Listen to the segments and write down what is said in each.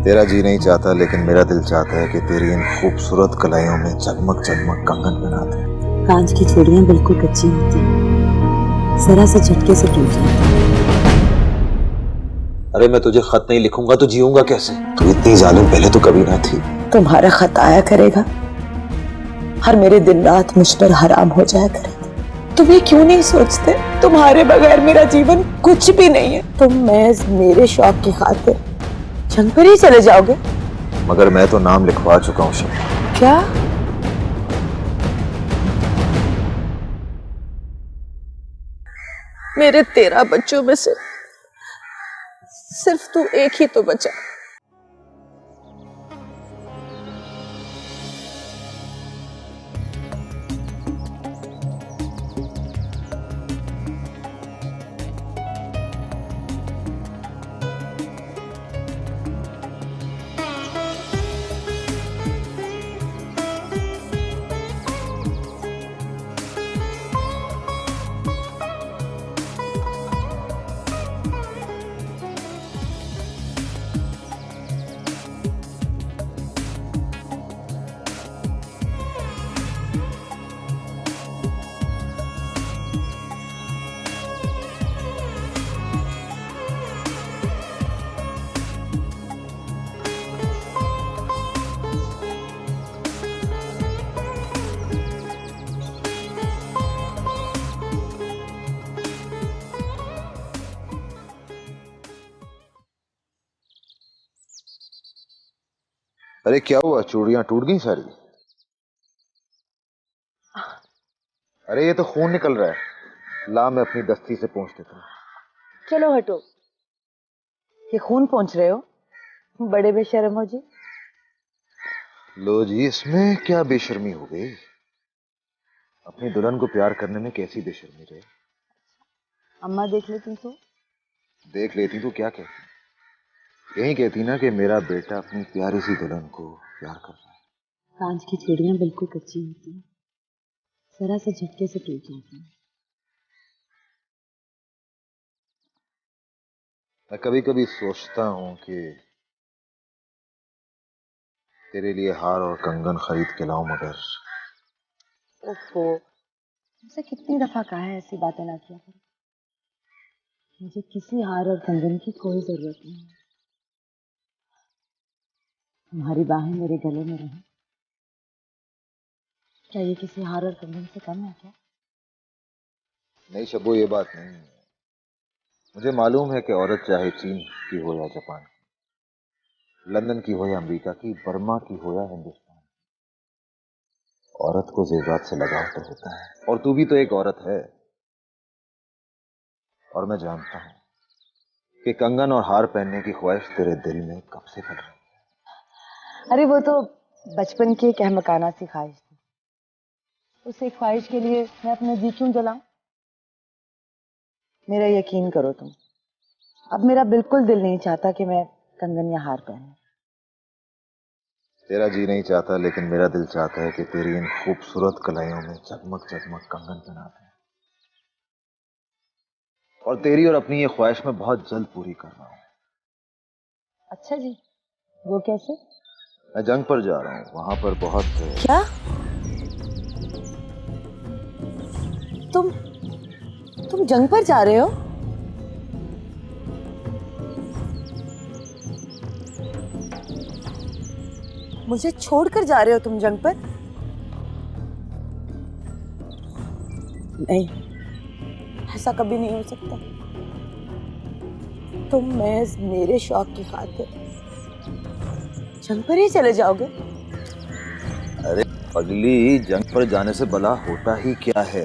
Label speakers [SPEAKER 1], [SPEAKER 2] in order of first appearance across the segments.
[SPEAKER 1] तेरा जी नहीं चाहता, लेकिन मेरा दिल चाहता है कि तेरी इन खूबसूरत कलाइयों में चकमक चकमक कंगन बना दे।
[SPEAKER 2] कांच की चूड़ियां बिल्कुल कच्ची होती हैं, जरा से झटके से टूट जाती हैं।
[SPEAKER 1] अरे मैं तुझे खत नहीं लिखूंगा तो जीऊंगा कैसे? तू इतनी जालिम पहले तो कभी ना थी।
[SPEAKER 2] तुम्हारा खत आया करेगा और मेरे दिन रात मुझ पर हराम हो जाया करेगा। तुम ये क्यों नहीं सोचते तुम्हारे बगैर मेरा जीवन कुछ भी नहीं है। तुम महज मेरे शौक की खातिर जंग पर ही चले जाओगे।
[SPEAKER 1] मगर मैं तो नाम लिखवा चुका हूँ शम्मा।
[SPEAKER 2] क्या? मेरे 13 बच्चों में से सिर्फ तू एक ही तो बचा।
[SPEAKER 1] अरे क्या हुआ, चूड़ियां टूट गई सारी? अरे ये तो खून निकल रहा है। ला मैं अपनी दस्ती से पोंछ देता हूँ।
[SPEAKER 2] चलो हटो, ये खून पोंछ रहे हो, बड़े बेशर्म हो जी।
[SPEAKER 1] लो जी, इसमें क्या बेशर्मी हो गई? अपनी दुल्हन को प्यार करने में कैसी बेशर्मी रहे?
[SPEAKER 2] अम्मा देख लेती तो?
[SPEAKER 1] देख लेती तो क्या कहती? यही कहती ना कि मेरा बेटा अपनी प्यारी सी दुल्हन को प्यार कर रहा है।
[SPEAKER 2] कांच की चूड़ियां बिल्कुल कच्ची होती हैं, जरा से झटके से टूट जाती हैं।
[SPEAKER 1] मैं कभी कभी सोचता हूँ कि तेरे लिए हार और कंगन खरीद के लाऊं, मगर
[SPEAKER 2] ओफो, मुझसे कितनी दफा कहा है ऐसी बातें ना किया करो। मुझे किसी हार और कंगन की कोई जरूरत नहीं है। तुम्हारी बाहें मेरे गले में रहें, क्या ये किसी हार और कंगन से कम है क्या?
[SPEAKER 1] नहीं शब्बो, ये बात नहीं है। मुझे मालूम है कि औरत चाहे चीन की हो या जापान की, लंदन की हो या अमेरिका की, बर्मा की हो या हिंदुस्तान, औरत को जेवरात से लगाव तो होता है। और तू भी तो एक औरत है। और मैं जानता हूं कि कंगन और हार पहनने की ख्वाहिश तेरे दिल में कब से पल रही है।
[SPEAKER 2] अरे वो तो बचपन की एक अहमकाना सी ख्वाहिश थी। उस एक ख्वाहिश के लिए मैं अपना जी क्यों जलाऊं? मेरा यकीन करो तुम, अब मेरा बिल्कुल दिल नहीं चाहता कि मैं कंगन या हार पहनूं।
[SPEAKER 1] तेरा जी नहीं चाहता, लेकिन मेरा दिल चाहता है कि तेरी इन खूबसूरत कलाइयों में चकमक चकमक कंगन बना दे। और तेरी और अपनी ये ख्वाहिश मैं बहुत जल्द पूरी कर रहा हूं।
[SPEAKER 2] अच्छा जी, वो कैसे?
[SPEAKER 1] मैं जंग पर जा रहा हूं, वहां पर बहुत
[SPEAKER 2] क्या? तुम तुम जंग पर जा रहे हो? मुझे छोड़कर जा रहे हो तुम जंग पर? नहीं, ऐसा कभी नहीं हो सकता। तुम महज मेरे शौक की खातिर जंग पर ही चले जाओगे?
[SPEAKER 1] अरे पगली, जंग पर जाने से भला होता ही क्या है?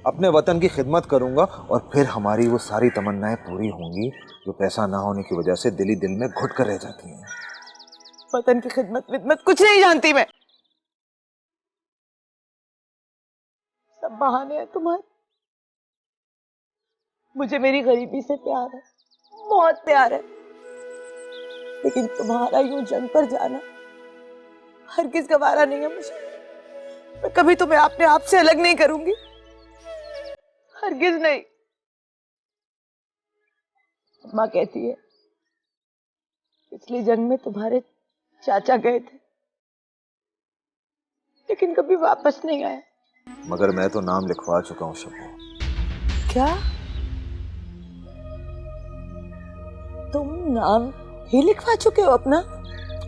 [SPEAKER 1] अपने वतन की खिदमत करूंगा और फिर हमारी वो सारी तमन्नाएं पूरी होंगी जो पैसा ना होने की वजह से दिल ही दिल में घुट कर रह जाती हैं।
[SPEAKER 2] वतन की खिदमत विदमत कुछ नहीं जानती मैं। सब बहाने हैं तुम्हारे। मुझे मेरी गरीबी से प्यार है, बहुत प्यार है, लेकिन तुम्हारा यूं जंग पर जाना हरगिज गवारा नहीं है मुझे। मैं कभी तुम्हें अपने आप से अलग नहीं करूंगी, हरगिज नहीं। माँ कहती है पिछली जंग में तुम्हारे चाचा गए थे, लेकिन कभी वापस नहीं आए।
[SPEAKER 1] मगर मैं तो नाम लिखवा चुका हूं शब्बू।
[SPEAKER 2] क्या? तुम नाम ही लिखवा चुके हो अपना?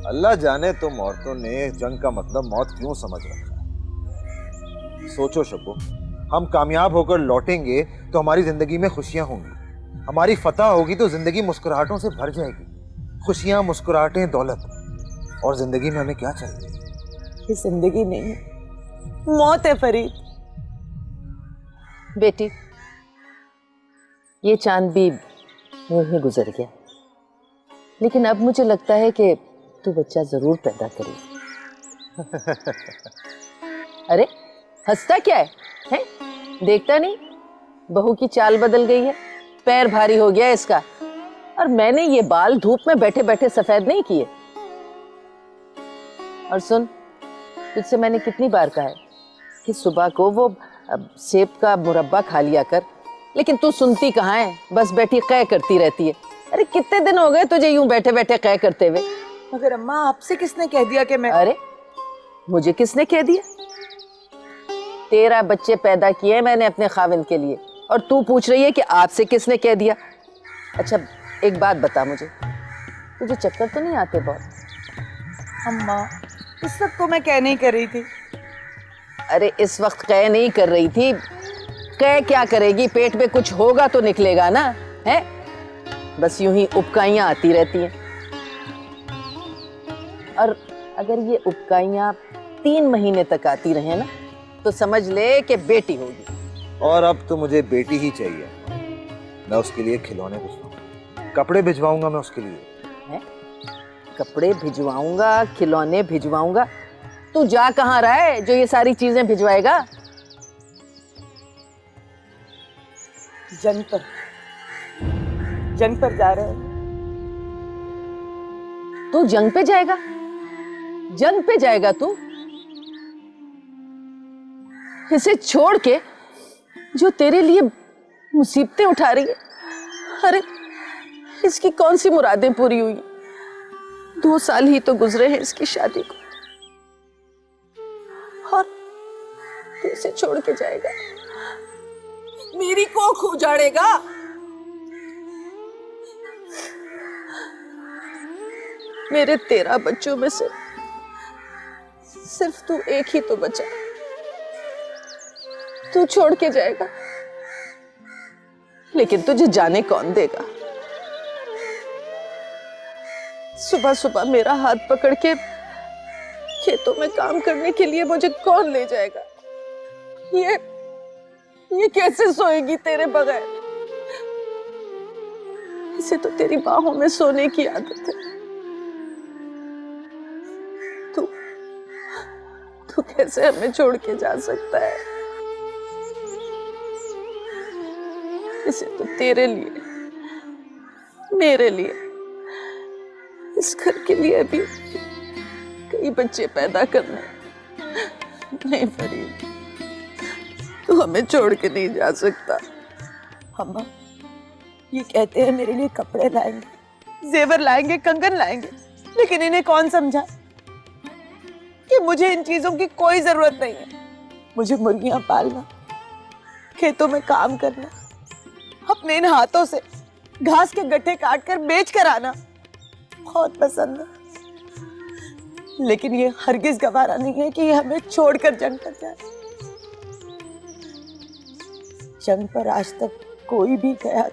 [SPEAKER 1] अल्लाह जाने तुम औरतों ने जंग का मतलब मौत क्यों समझ रखा है। सोचो शब्बू, हम कामयाब होकर लौटेंगे तो हमारी जिंदगी में खुशियां होंगी, हमारी फतह होगी तो जिंदगी मुस्कुराहटों से भर जाएगी। खुशियां, मुस्कुराहटें, दौलत, और जिंदगी में हमें क्या चाहिए?
[SPEAKER 2] ये जिंदगी नहीं, मौत है फरीद।
[SPEAKER 3] बेटी, ये चांद भी यूं ही गुजर गया, लेकिन अब मुझे लगता है कि तू बच्चा जरूर पैदा करेगी। अरे हंसता क्या है? हैं? देखता नहीं बहू की चाल बदल गई है, पैर भारी हो गया इसका। और मैंने ये बाल धूप में बैठे बैठे सफेद नहीं किए। और सुन, तुझसे मैंने कितनी बार कहा है कि सुबह को वो सेब का मुरब्बा खा लिया कर, लेकिन तू सुनती कहाँ है, बस बैठी कै करती रहती है। अरे कितने दिन हो गए तुझे यूं बैठे बैठे कै करते हुए।
[SPEAKER 2] मगर अम्मा, आपसे किसने कह दिया कि मैं?
[SPEAKER 3] अरे मुझे किसने कह दिया? 13 बच्चे पैदा किए मैंने अपने खाविंद के लिए, और तू पूछ रही है कि आपसे किसने कह दिया। अच्छा एक बात बता मुझे, तुझे चक्कर तो नहीं आते बहुत?
[SPEAKER 2] अम्मा, इस वक्त तो मैं कह नहीं कर रही थी।
[SPEAKER 3] अरे इस वक्त कह नहीं कर रही थी, कह क्या करेगी, पेट में कुछ होगा तो निकलेगा ना, है? बस यूं ही उबकाइयां आती रहती हैं। और अगर ये उबकाइयां 3 महीने तक आती रहे ना, तो समझ ले कि बेटी होगी।
[SPEAKER 1] और अब तो मुझे बेटी ही चाहिए। मैं उसके लिए खिलौने भिजवाऊंगा, कपड़े भिजवाऊंगा मैं उसके लिए।
[SPEAKER 3] है? कपड़े भिजवाऊंगा, खिलौने भिजवाऊंगा? तू जा कहाँ रहा है जो ये सारी चीजें भिजवाएगा?
[SPEAKER 2] जंग पर, जंग पर जा रहे हैं।
[SPEAKER 3] तू जंग पे जाएगा? जंग पे जाएगा तू? इसे छोड़ के जो तेरे लिए मुसीबतें उठा रही है। अरे इसकी कौन सी मुरादें पूरी हुई? 2 साल ही तो गुजरे हैं इसकी शादी को, और तू इसे छोड़ के जाएगा, मेरी कोख उजाड़ेगा। मेरे 13 बच्चों में से सिर्फ तू एक ही तो बचा, तू छोड़ के जाएगा, लेकिन तुझे जाने कौन देगा? सुबह सुबह मेरा हाथ पकड़ के खेतों में काम करने के लिए मुझे कौन ले जाएगा? ये कैसे सोएगी तेरे बगैर? इसे तो तेरी बाहों में सोने की आदत है। तू कैसे हमें छोड़ के जा सकता है? इसे तो तेरे लिए, मेरे लिए, इस घर के लिए भी कई बच्चे पैदा करने। नहीं फरीद, तू हमें छोड़ के नहीं जा सकता।
[SPEAKER 2] अम्मा, ये कहते हैं मेरे लिए कपड़े लाएंगे, जेवर लाएंगे, कंगन लाएंगे, लेकिन इन्हें कौन समझा कि मुझे इन चीजों की कोई जरूरत नहीं है। मुझे मुर्गियां पालना, खेतों में काम करना, अपने इन हाथों से घास के गट्ठे काट कर बेच कर आना बहुत पसंद है, लेकिन ये हरगिज गवारा नहीं है कि ये हमें छोड़कर जंग पर जाए। जंग पर आज तक कोई भी गया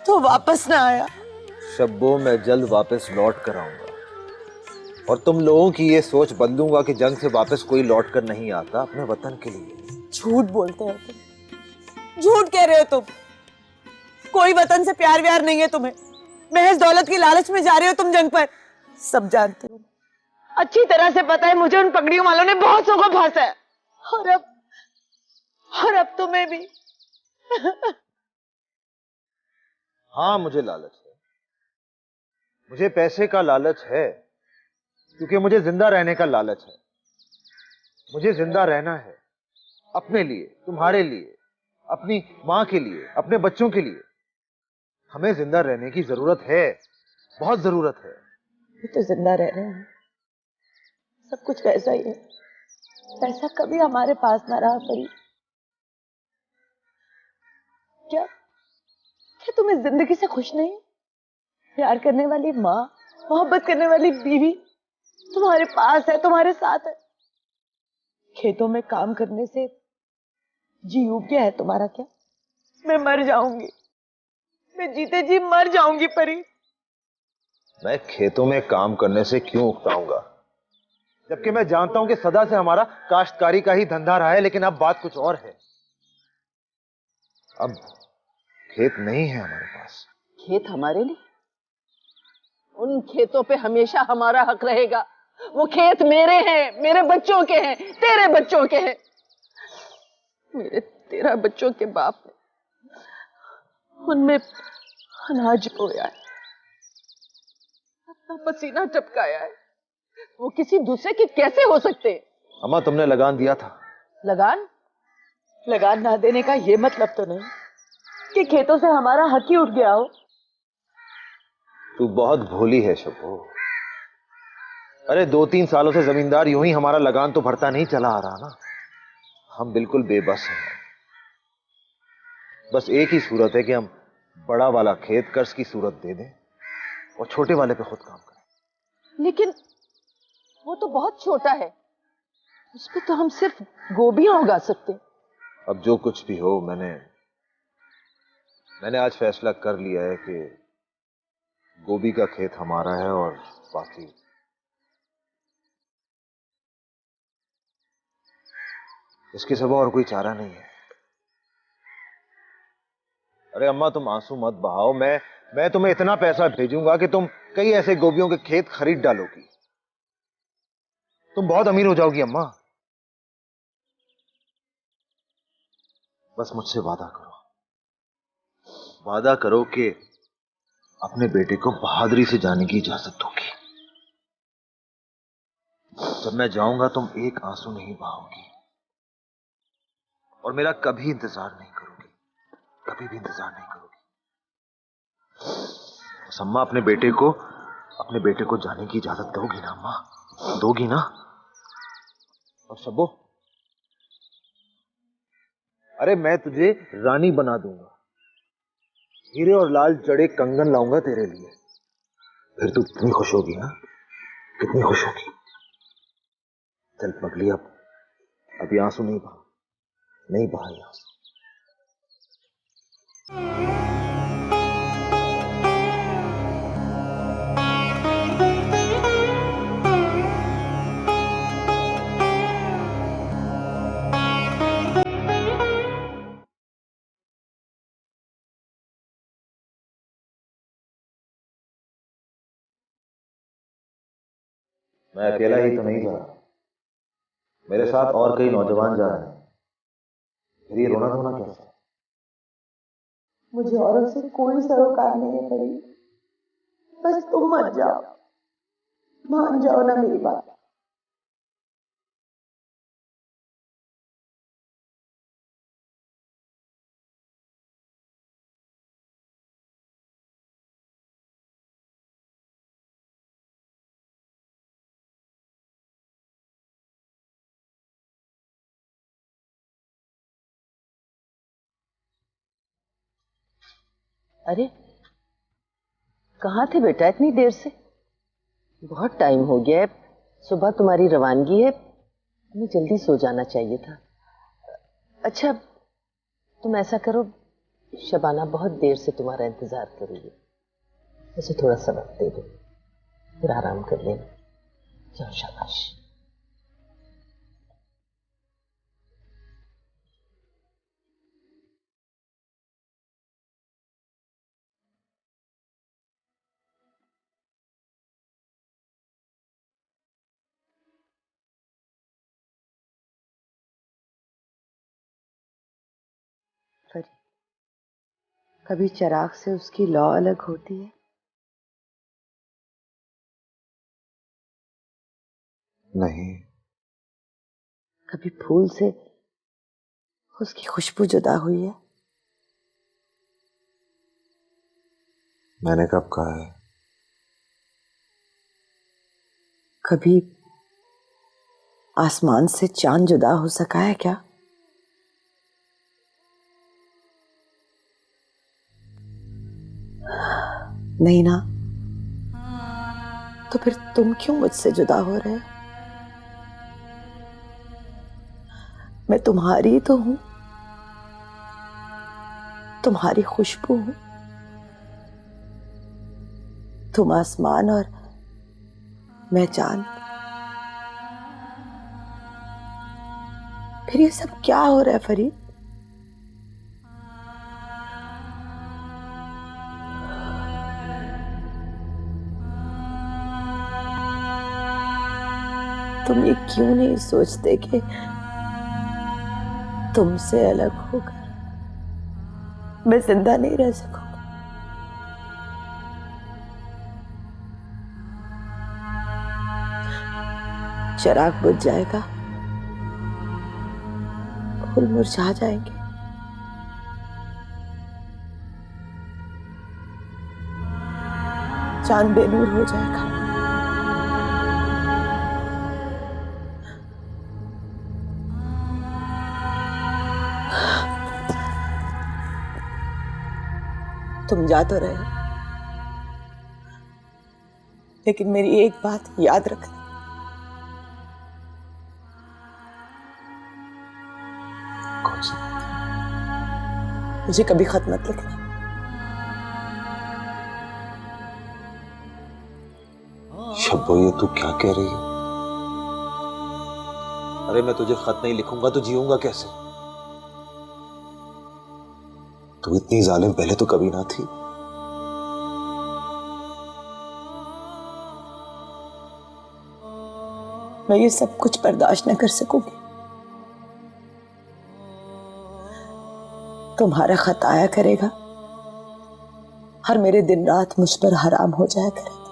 [SPEAKER 2] तो वापस ना आया।
[SPEAKER 1] शब्बो, मैं जल्द वापस लौट कर आऊंगा, और तुम लोगों की ये सोच बदलूंगा कि जंग से वापस कोई लौट कर नहीं आता अपने वतन के लिए।
[SPEAKER 2] झूठ बोलते हो तुम, झूठ कह रहे हो तुम। कोई वतन से प्यार व्यार नहीं है तुम्हें, महज दौलत की लालच में जा रहे हो तुम जंग पर। सब जानते हो, अच्छी तरह से पता है मुझे उन पगड़ियों वालों ने बहुत सौ को फांसा है, और अब तुम्हें भी।
[SPEAKER 1] हाँ, मुझे लालच है, मुझे पैसे का लालच है, क्योंकि मुझे जिंदा रहने का लालच है। मुझे जिंदा रहना है अपने लिए, तुम्हारे लिए, अपनी माँ के लिए, अपने बच्चों के लिए। हमें जिंदा रहने की जरूरत है, बहुत जरूरत है।
[SPEAKER 2] ये तो जिंदा रह रहे हैं, सब कुछ वैसा ही है। पैसा कभी हमारे पास ना रहा परी। क्या क्या तुम इस जिंदगी से खुश नहीं हो? प्यार करने वाली माँ, मोहब्बत करने वाली बीवी तुम्हारे पास है, तुम्हारे साथ है। खेतों में काम करने से जी उब गया है तुम्हारा क्या? मैं मर जाऊंगी, मैं जीते जी मर जाऊंगी परी।
[SPEAKER 1] मैं खेतों में काम करने से क्यों उकताऊंगा, जबकि मैं जानता हूं कि सदा से हमारा काश्तकारी का ही धंधा रहा है। लेकिन अब बात कुछ और है। अब खेत नहीं है हमारे पास।
[SPEAKER 3] खेत हमारे नहीं, उन खेतों पे हमेशा हमारा हक रहेगा। वो खेत मेरे हैं, मेरे बच्चों के हैं, तेरे बच्चों के हैं। मेरे 13 बच्चों के बाप ने उनमें अनाज बोया है, अपना पसीना टपकाया है। वो किसी दूसरे के कैसे हो सकते हैं?
[SPEAKER 1] अम्मा, तुमने लगान दिया था।
[SPEAKER 3] लगान?
[SPEAKER 2] लगान ना देने का ये मतलब तो नहीं कि खेतों से हमारा हक ही उठ गया हो।
[SPEAKER 1] तू बहुत भोली है शब्बू। अरे 2-3 सालों से जमींदार यूं ही हमारा लगान तो भरता नहीं चला आ रहा ना। हम बिल्कुल बेबस हैं। बस एक ही सूरत है कि हम बड़ा वाला खेत कर्ज की सूरत दे दें और छोटे वाले पे खुद काम करें।
[SPEAKER 3] लेकिन वो तो बहुत छोटा है, उस पे तो हम सिर्फ गोभियां उगा सकते।
[SPEAKER 1] अब जो कुछ भी हो, मैंने आज फैसला कर लिया है कि गोभी का खेत हमारा है और बाकी इसके सिवा और कोई चारा नहीं है। अरे अम्मा, तुम आंसू मत बहाओ। मैं तुम्हें इतना पैसा भेजूंगा कि तुम कई ऐसे गोभियों के खेत खरीद डालोगी। तुम बहुत अमीर हो जाओगी अम्मा। बस मुझसे वादा करो, वादा करो कि अपने बेटे को बहादुरी से जाने की इजाजत दोगी। जब मैं जाऊंगा तुम एक आंसू नहीं बहाओगी और मेरा कभी इंतजार नहीं करोगी, कभी भी इंतजार नहीं करोगी। बस अम्मा, अपने बेटे को जाने की इजाजत दोगी ना अम्मा? दोगी ना? और शब्बो, अरे मैं तुझे रानी बना दूंगा। हीरे और लाल जड़े कंगन लाऊंगा तेरे लिए। फिर तू कितनी खुश होगी ना, कितनी खुश होगी। चल पगली, अब अभी आंसू नहीं बहा, नहीं बहाए आंसू। मैं अकेला ही तो नहीं जा रहा, मेरे साथ और कई नौजवान जा रहे हैं। फिर ये रोना धोना कैसा?
[SPEAKER 2] मुझे औरों से कोई सरोकार नहीं है परी। बस तुम मत जाओ, मान जाओ ना मेरी बात।
[SPEAKER 3] अरे कहाँ थे बेटा इतनी देर से? बहुत टाइम हो गया है, सुबह तुम्हारी रवानगी है, तुम्हें जल्दी सो जाना चाहिए था। अच्छा तुम ऐसा करो, शबाना बहुत देर से तुम्हारा इंतजार कर रही है, उसे थोड़ा सा वक्त दे दो, फिर आराम कर लेना। जाओ, शाबाश।
[SPEAKER 2] परी, कभी चिराग से उसकी लौ अलग होती है?
[SPEAKER 1] नहीं।
[SPEAKER 2] कभी फूल से उसकी खुशबू जुदा हुई है?
[SPEAKER 1] मैंने कब कहा है
[SPEAKER 2] कभी आसमान से चांद जुदा हो सका है क्या? नहीं ना। तो फिर तुम क्यों मुझसे जुदा हो रहे हो? मैं तुम्हारी ही तो हूं, तुम्हारी खुशबू हूं। तुम आसमान और मैं चांद। फिर ये सब क्या हो रहा है फरीद? तुम ये क्यों नहीं सोचते कि तुमसे अलग होकर मैं जिंदा नहीं रह सकूंगी? चिराग बुझ जाएगा, फूल मुरझा जाएंगे, चांद बेनूर हो जाएगा। तुम जा तो रहे हो, लेकिन मेरी एक बात याद रखना।
[SPEAKER 1] कौन सी?
[SPEAKER 2] मुझे कभी खत मत लिखना।
[SPEAKER 1] शब्बो, ये तू क्या कह रही है? अरे मैं तुझे खत नहीं लिखूंगा तो जीऊंगा कैसे? तू इतनी जालिम पहले तो कभी ना थी।
[SPEAKER 2] मैं ये सब कुछ बर्दाश्त न कर सकूंगी। तुम्हारा खत आया करेगा, हर मेरे दिन रात मुझ पर हराम हो जाया करेगा,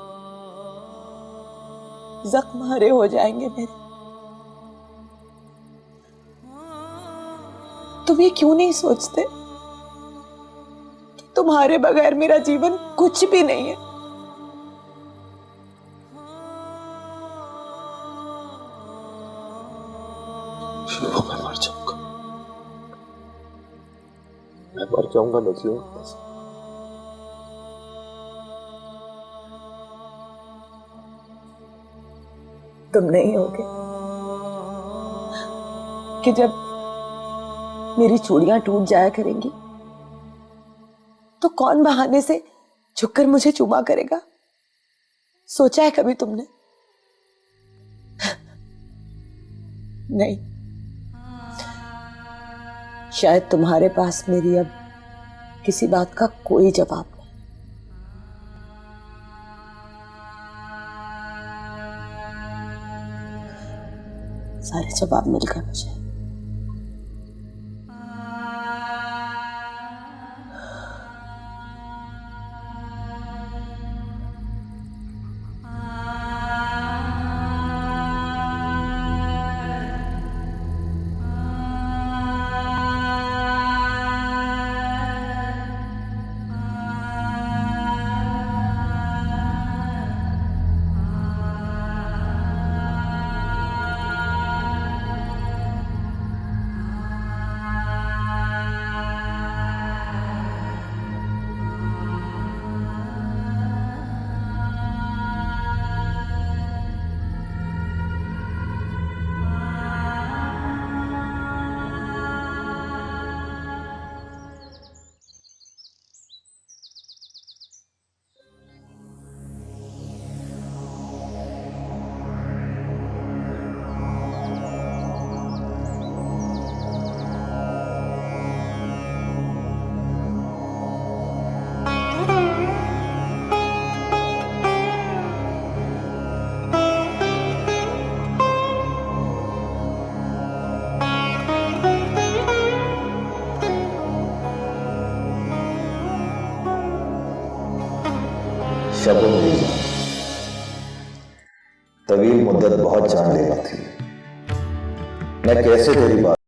[SPEAKER 2] जख्म हरे हो जाएंगे मेरे। तुम ये क्यों नहीं सोचते कि तुम्हारे बगैर मेरा जीवन कुछ भी नहीं है?
[SPEAKER 1] शब्बो, मैं मर जाऊंगा, मैं मर जाऊंगा, मैं जीऊंगा कैसे?
[SPEAKER 2] तुम नहीं होगे कि जब मेरी चूड़ियां टूट जाया करेंगी तो कौन बहाने से झुककर मुझे चूमा करेगा? सोचा है कभी तुमने? नहीं। शायद तुम्हारे पास मेरी अब किसी बात का कोई जवाब नहीं। सारे जवाब मिल गए मुझे।
[SPEAKER 1] शब्बो मेरी जान, तवील मुद्दत बहुत जानलेवा थी। मैं कैसे तेरी बात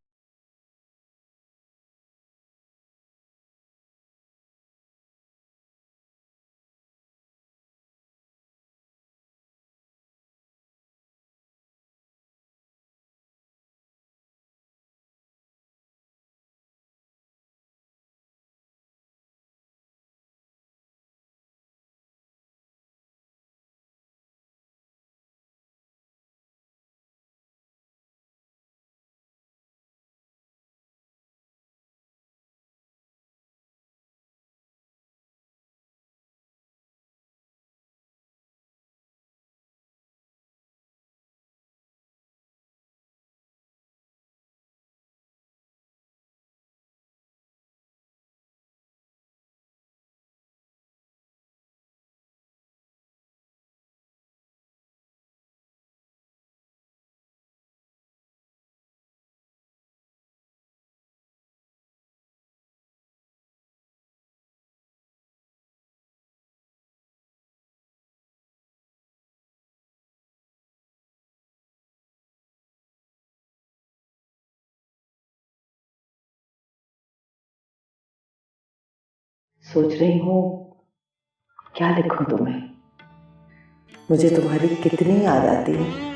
[SPEAKER 2] सोच रही हूँ क्या लिखूं तुम्हें। मुझे तुम्हारी कितनी याद आती है।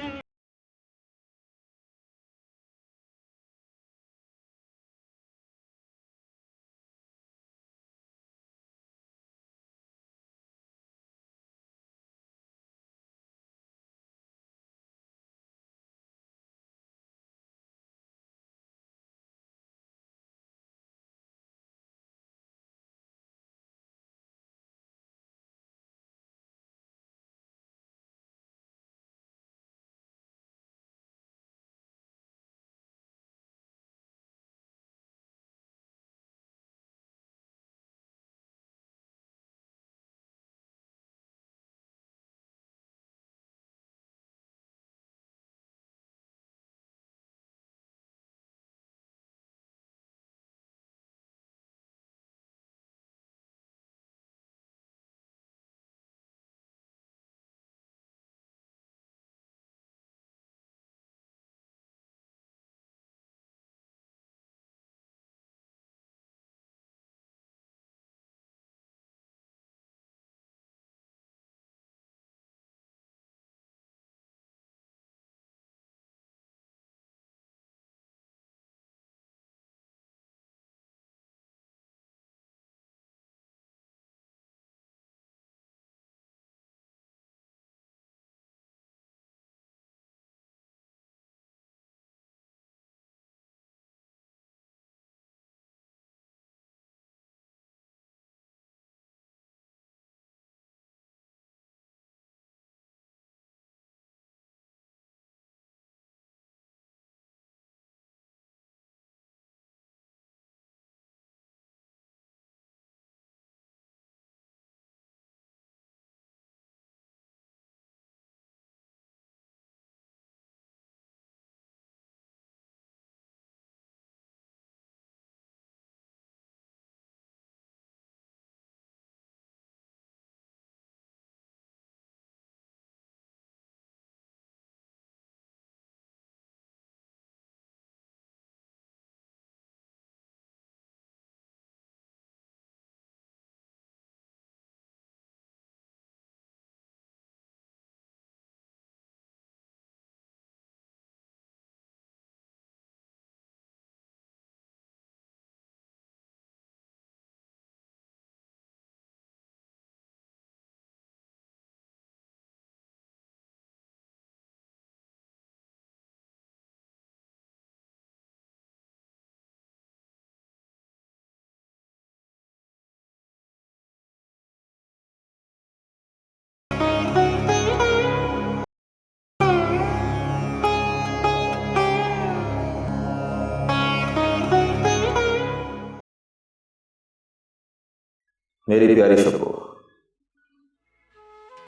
[SPEAKER 1] मेरी प्यारी शब्बो,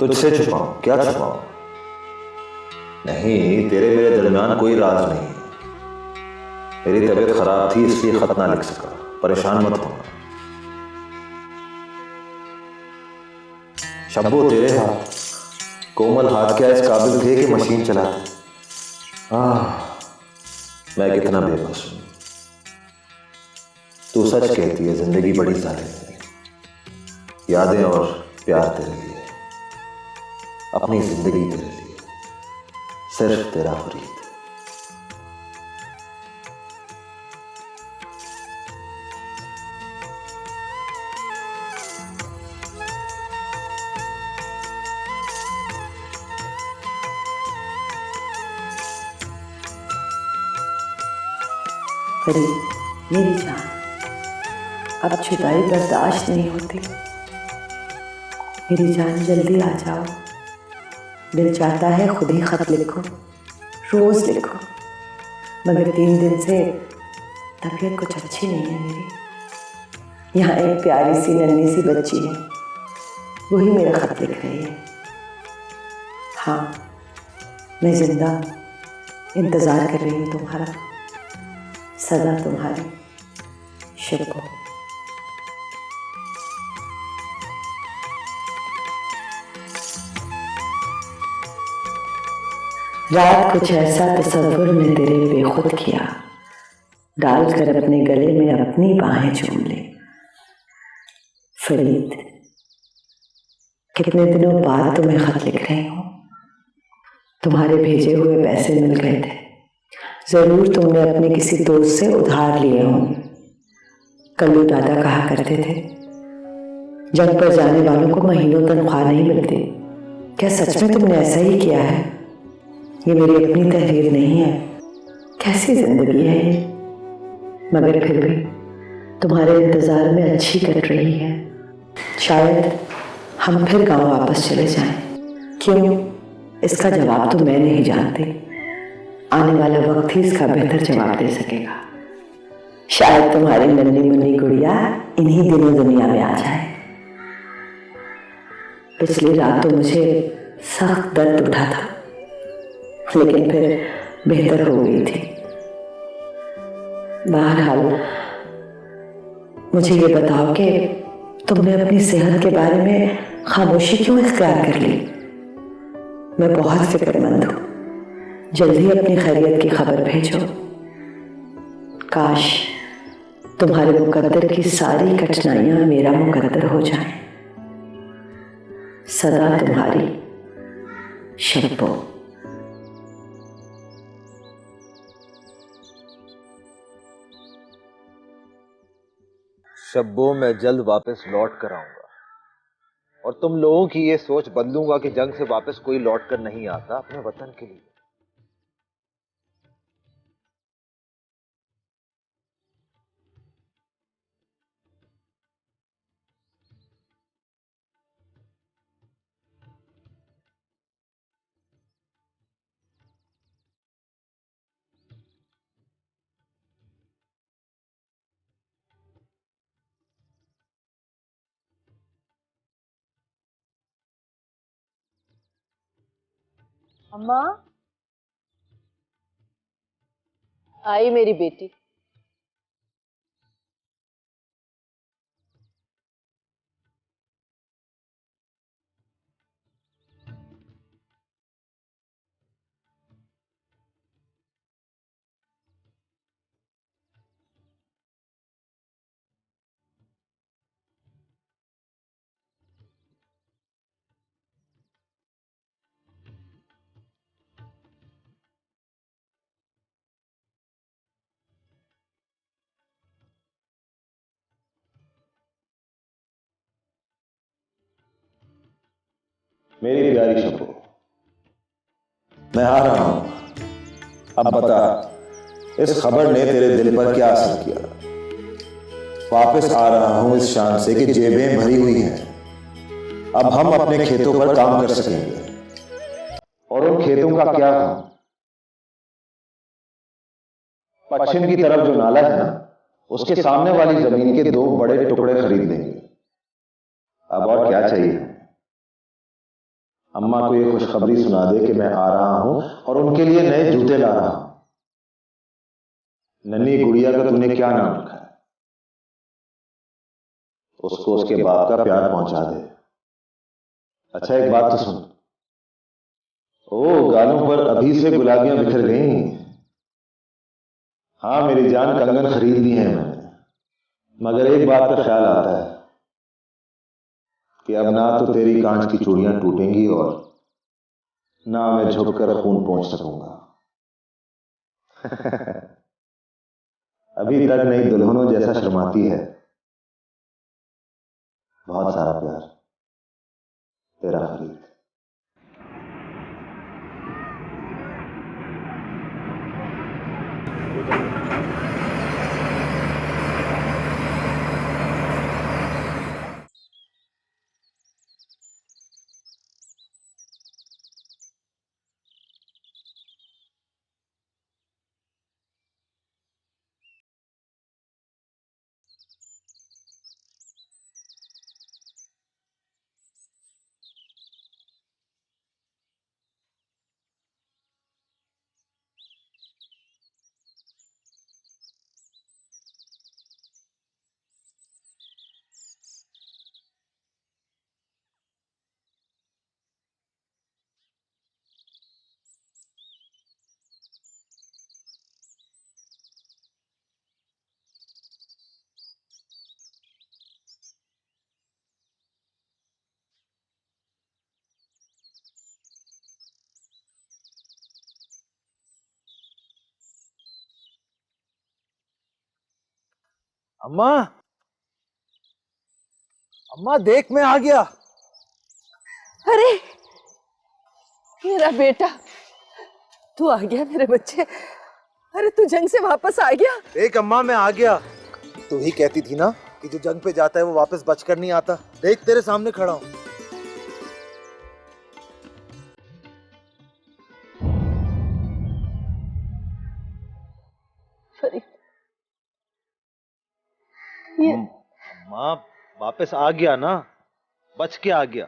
[SPEAKER 1] तुझसे छुपाऊं क्या छुपाऊं? नहीं, तेरे मेरे दरमियान कोई राज नहीं है। मेरी तबीयत खराब थी इसलिए खत ना लिख सका, परेशान मत होना। शब्बो, तेरे हाथ, कोमल हाथ क्या इस काबिल थे कि मशीन चलाते? मैं कितना बेबस हूं। तू सच कहती है, जिंदगी बड़ी जालिम है। यादें और प्यार तेरे लिए, अपनी जिंदगी तेरे लिए, सिर्फ तेरा फरीद।
[SPEAKER 2] फरीद मेरी जान, अब जुदाई बर्दाश्त नहीं होती। मेरी जान जल्दी आ जाओ। दिल चाहता है खुद ही खत लिखो, रोज लिखो, मगर 3 दिन से तबीयत कुछ अच्छी नहीं है मेरी। यहाँ एक प्यारी सी नन्ही सी बच्ची है, वही मेरा खत लिख रही है। हाँ, मैं जिंदा इंतजार कर रही हूँ तुम्हारा, सदा तुम्हारी शुभ हो। रात कुछ ऐसा तसव्वुर में तेरे बेखुद किया, डालकर अपने गले में अपनी बाहें चूम ले। फरीद, कितने दिनों बाद तुम्हें खत लिख रही हूँ। तुम्हारे भेजे हुए पैसे मिल गए थे। जरूर तुमने अपने किसी दोस्त से उधार लिए होंगे। कल्लू दादा कहा करते थे, जंग पर जाने वालों को महीनों तनख्वाह नहीं मिलती। क्या सच में तुमने ऐसा ही किया है? ये मेरी अपनी तहरीर नहीं है। कैसी जिंदगी है ये, मगर फिर भी तुम्हारे इंतजार में अच्छी कट रही है। शायद हम फिर गांव वापस चले जाएं। क्यों? इसका जवाब तो मैं नहीं जानती। आने वाला वक्त ही इसका बेहतर जवाब दे सकेगा। शायद तुम्हारी नन्ही मुन्नी गुड़िया इन्हीं दिनों दुनिया में आ जाए। पिछली रात तो मुझे सख्त दर्द उठा था, लेकिन फिर बेहतर हो गई थी। बहरहाल मुझे ये बताओ कि तुमने अपनी सेहत के बारे में खामोशी क्यों इख्तियार कर ली? मैं बहुत फिक्रमंद हूँ। जल्दी अपनी खैरियत की खबर भेजो। काश तुम्हारे मुकद्दर की सारी कठिनाइयां मेरा मुकद्दर हो जाएं। सदा तुम्हारी शब्बो।
[SPEAKER 1] शब्बो मैं जल्द वापस लौट कर आऊंगा और तुम लोगों की ये सोच बदलूंगा कि जंग से वापस कोई लौट कर नहीं आता अपने वतन के लिए।
[SPEAKER 3] अम्मा, आई मेरी बेटी।
[SPEAKER 1] मेरी प्यारी शब्बो, मैं आ रहा हूं। अब बता, इस खबर ने तेरे दिल पर क्या असर किया? वापस आ रहा हूं इस शान से कि जेबें भरी हुई हैं। अब हम अपने खेतों पर काम कर सकेंगे। और उन खेतों का क्या काम? पश्चिम की तरफ जो नाला है ना, उसके सामने वाली जमीन के 2 बड़े टुकड़े खरीद लेंगे। अब और क्या चाहिए? अम्मा को ये खुशखबरी सुना दे कि मैं आ रहा हूं और उनके लिए नए जूते ला रहा हूं। नन्ही गुड़िया का तूने क्या नाम रखा है? उसको उसके बाप का प्यार पहुंचा दे। अच्छा, एक बात तो सुन। ओ, गालों पर अभी से गुलाबियां बिखर गई। हाँ मेरी जान, कंगन खरीद ली है मैंने, मगर एक बात का ख्याल आता है कि अब ना तो तेरी कांच की चूड़ियां टूटेंगी और ना मैं झुककर खून पहुंच सकूंगा। अभी तक नई दुल्हनों जैसा शर्माती है। बहुत सारा प्यार, तेरा फरीद। अम्मा, अम्मा देख मैं आ गया।
[SPEAKER 3] अरे मेरा बेटा, तू आ गया मेरे बच्चे। अरे तू जंग से वापस आ गया।
[SPEAKER 1] देख अम्मा मैं आ गया। तू ही कहती थी ना कि जो जंग पे जाता है वो वापस बचकर नहीं आता। देख तेरे सामने खड़ा हूं।
[SPEAKER 3] फरीद, ये
[SPEAKER 1] अम्मा वापस आ गया ना, बच के आ गया।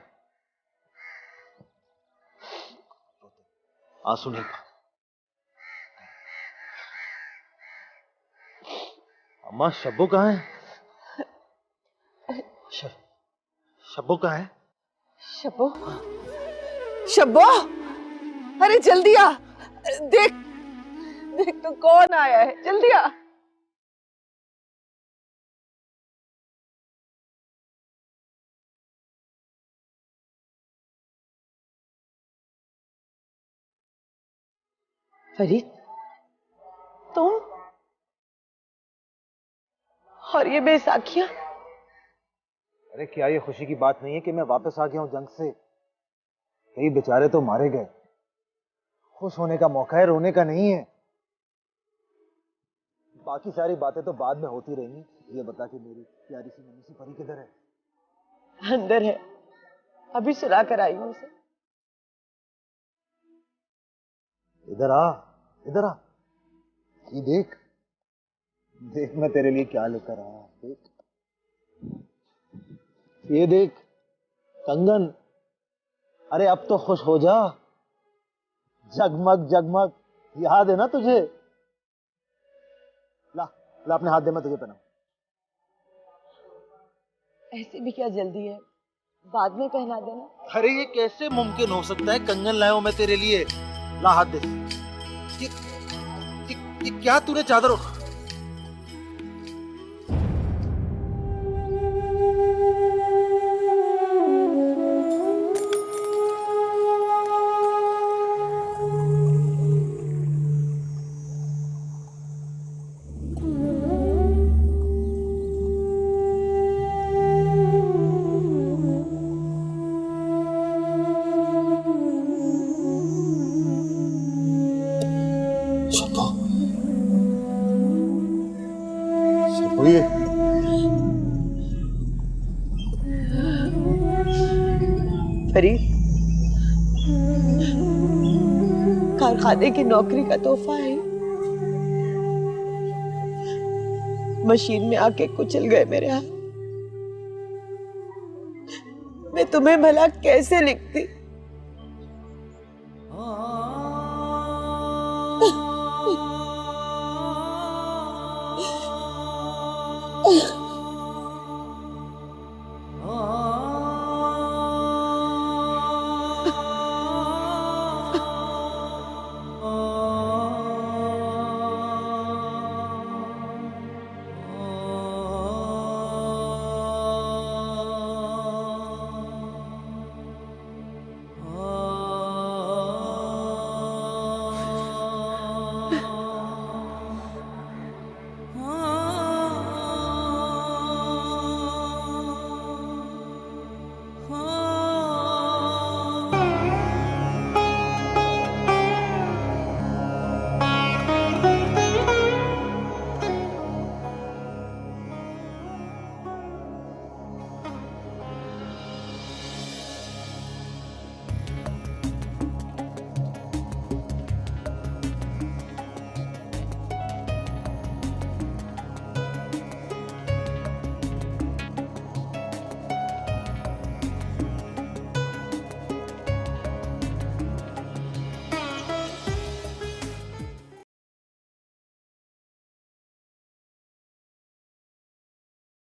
[SPEAKER 1] आंसू नहीं। अम्मा शब्बू कहाँ है? शब्बू कहाँ है?
[SPEAKER 3] शब्बो, शब्बो, अरे जल्दी आ। देख देख तो कौन आया है, जल्दी आ। फरीद, तुम और ये बैसाखियां?
[SPEAKER 1] अरे क्या ये खुशी की बात नहीं है कि मैं वापस आ गया हूं जंग से? कई बेचारे तो मारे गए। खुश होने का मौका है, रोने का नहीं है। बाकी सारी बातें तो बाद में होती रहेंगी। ये बता कि मेरी प्यारी सी नन्ही सी परी किधर है?
[SPEAKER 2] अंदर है, अभी सुला कर आई हूँ उसे।
[SPEAKER 1] इधर आ, इधर आ। ये देख, देख मैं तेरे लिए क्या लेकर आया। देख, ये देख कंगन। अरे अब तो खुश हो जा। जगमग जगमग, याद है ना तुझे? ला ला अपने हाथ दे, मैं तुझे पहनाऊं।
[SPEAKER 2] ऐसे भी क्या जल्दी है, बाद में पहना देना।
[SPEAKER 1] अरे ये कैसे मुमकिन हो सकता है? कंगन लाया हूं मैं तेरे लिए। ला हाथ दे। ये, ये क्या तूने चादर? ये
[SPEAKER 2] फरीद, कारखाने की नौकरी का तोहफा है। मशीन में आके कुचल गए मेरे हाथ। मैं तुम्हें भला कैसे लिखती?